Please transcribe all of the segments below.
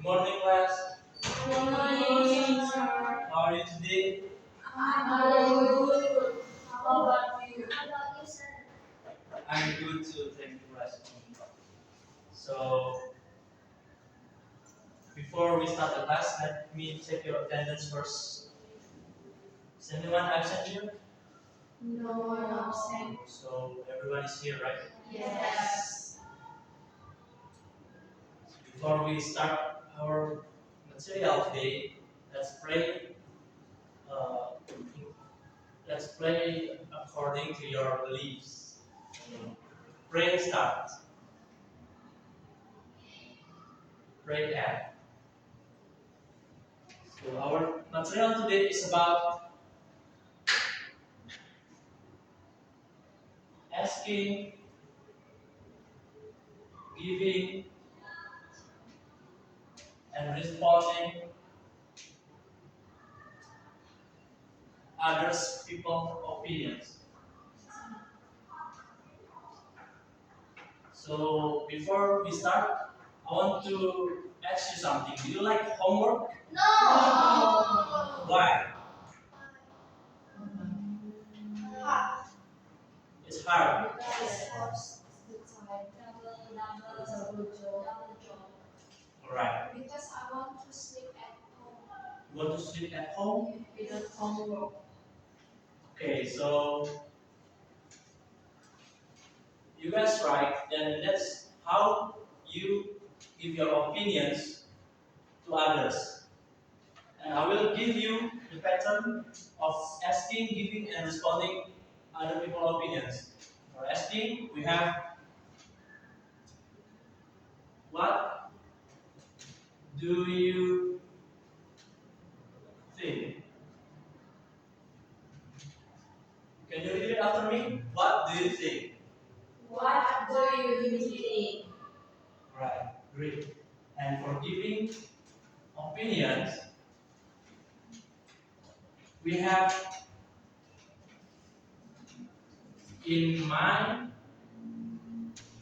Good morning, class. Good morning, sir. How are you today? I'm good. How about you? I'm good too. Thank you for asking. So, before we start the class, let me check your attendance first. Is anyone absent here? No absent. So, everyone is here, right? Yes. Before we start our material today, let's pray. Uh, let's pray according to your beliefs. Pray start. Pray and. So our material today is about asking, giving, and responding others people's opinions. So before we start, I want to ask you something. Do you like homework? No. Why? Ha. It's hard. Because the time. Double job. Alright. Because I want to sleep at home. You want to sleep at home? Without homework. Okay, so you guys right, then that's how you give your opinions to others. And I will give you the pattern of asking, giving, and responding other people's opinions. For asking, we have what do you think? Can you repeat it after me? What do you think? What do you think? Right, great. And for giving opinions, we have in my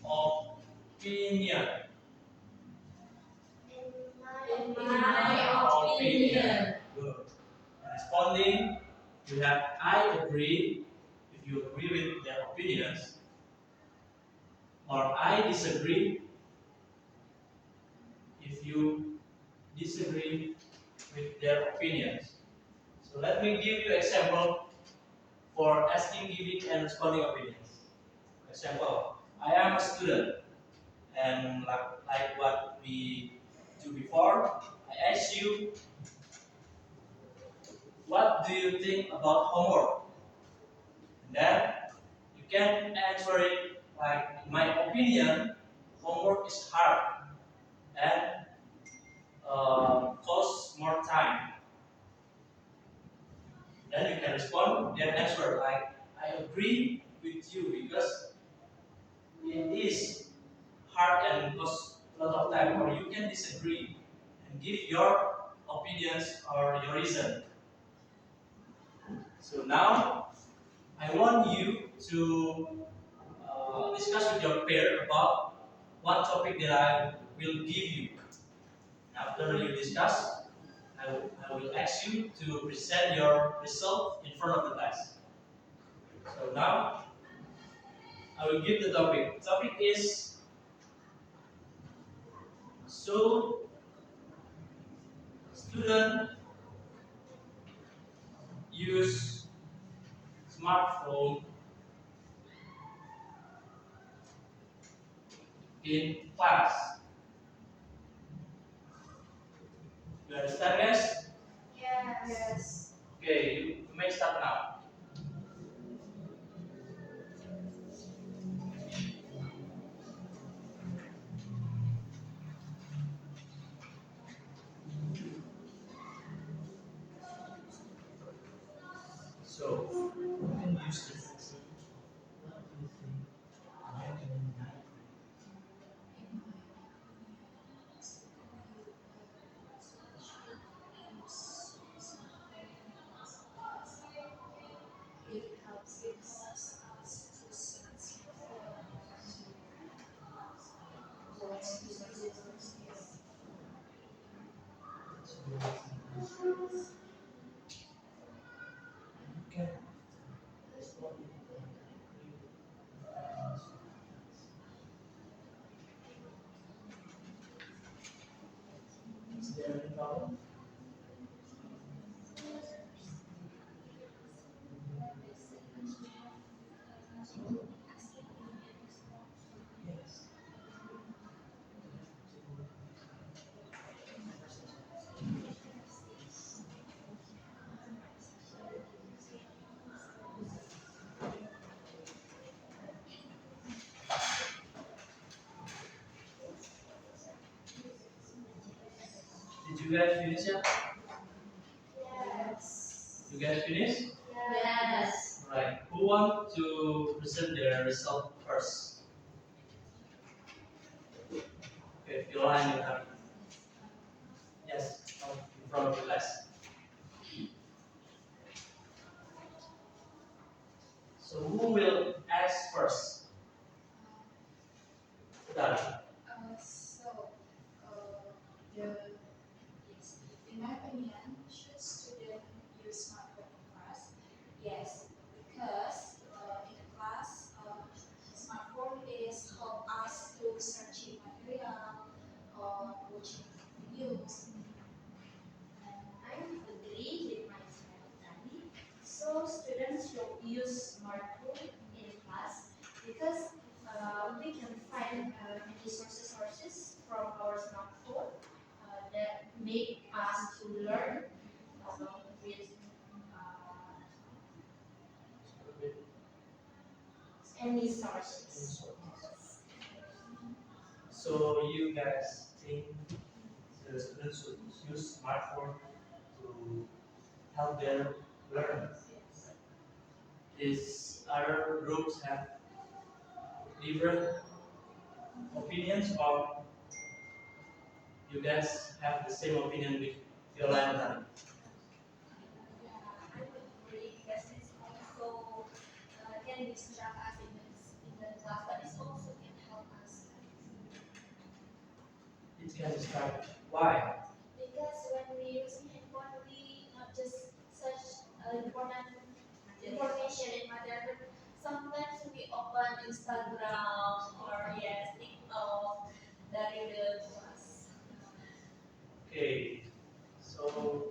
opinion. In my opinion. Good. Responding, we have I agree if you agree with their opinions, or I disagree if you disagree with their opinions. So let me give you example for asking, giving, and responding opinions. Example, I am a student, and like what we do before, I ask you, what do you think about homework? And then you can answer it like, in my opinion, homework is hard and costs more time. Then you can respond, then answer like, I agree with you because it is hard and costs a lot of time, or you can disagree and give your opinions or your reason. So now I want you to discuss with your peer about one topic that I will give you. After you discuss, I will ask you to present your result in front of the class. So now I will give the topic. The topic is, so student use smartphone in class. You understand, guys? Yes. Okay, you may start now. So you can use this. It helps us to sense what's there any problem? Yes. Did you guys finish it? Yes. You guys finish? Yes. Right. Who want to present their result first? Okay, Viola and Yohari. Yes, in front of the class. So who will ask first? Dara. So, the in my opinion, should students use smartphone in class? Yes, because in the class, smartphone is help us to searching material or watching videos. I agree with my friend Dani. So students should use smartphone in class because we can find many sources from our smartphone that make us to learn with any sources. So you guys think the students should use smartphone to help them learn? Is other groups have different opinions, or you guys have the same opinion with Viola and Dara? Yeah, I would agree because it's also can distract us in the class, but it also can help us. It can distract. Why? Because when we use handphone, we not just search important information in matter, but sometimes we open Instagram or yes, TikTok dari the class. Okay. So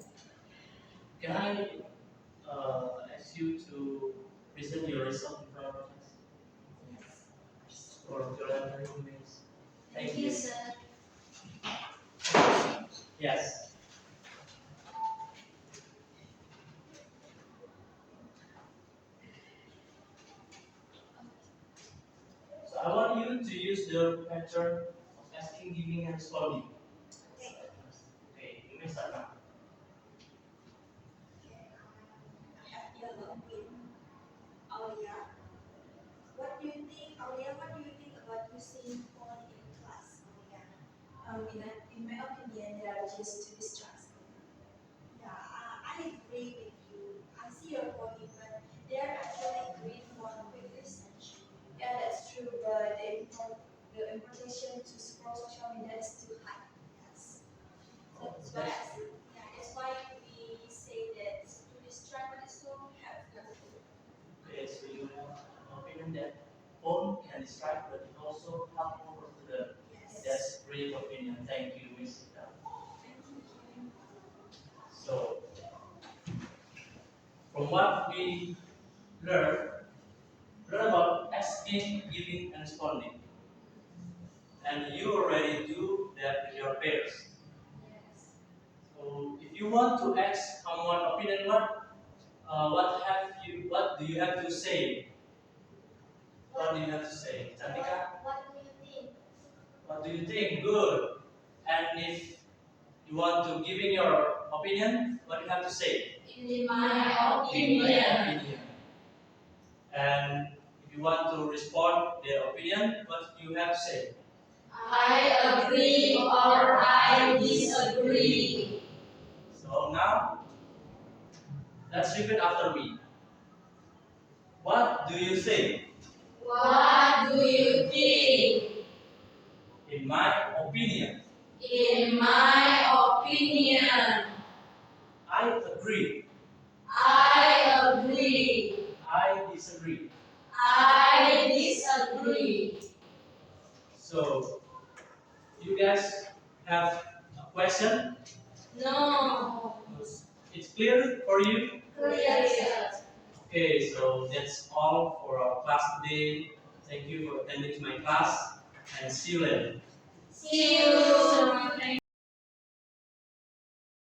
can I ask you to present your result in front of us? For Viola and Dara, please. Thank you. Sir. Yes. So I want you to use the pattern of asking, giving, and responding. Okay, you may start now. Aulia. What do you think, Aulia? What do you think about using phone in class, Aulia? In my opinion, they are just to distract. Yeah, I agree with you. I see your point, but they are actually great for quick research. Yeah, that's true, but the importation to scroll social media is too high. Yes. So that's why yeah, that's why we say that to distract, but it's so helpful. Okay, so you have an opinion that phone can distract, but it also helpful for student. Yes. That's great opinion. Thank you, Miss. Thank you. So from what we learn, learn about asking, giving, and responding. And you already do that with your peers. Yes. So if you want to ask someone opinion, what do you have to say? What do you have to say, Chantika? What do you think? What do you think? Good. And if you want to give in your opinion, what do you have to say? In my In my opinion. opinion. And if you want to respond their opinion, what do you have to say? I agree or I disagree. So now, let's repeat after me. What do you think? What do you think? In my opinion, In my opinion, I agree. I agree. I disagree. I disagree. So, you guys have a question? No. It's clear for you? Yes. Okay, so that's all for our class today. Thank you for attending my class and see you later. See you.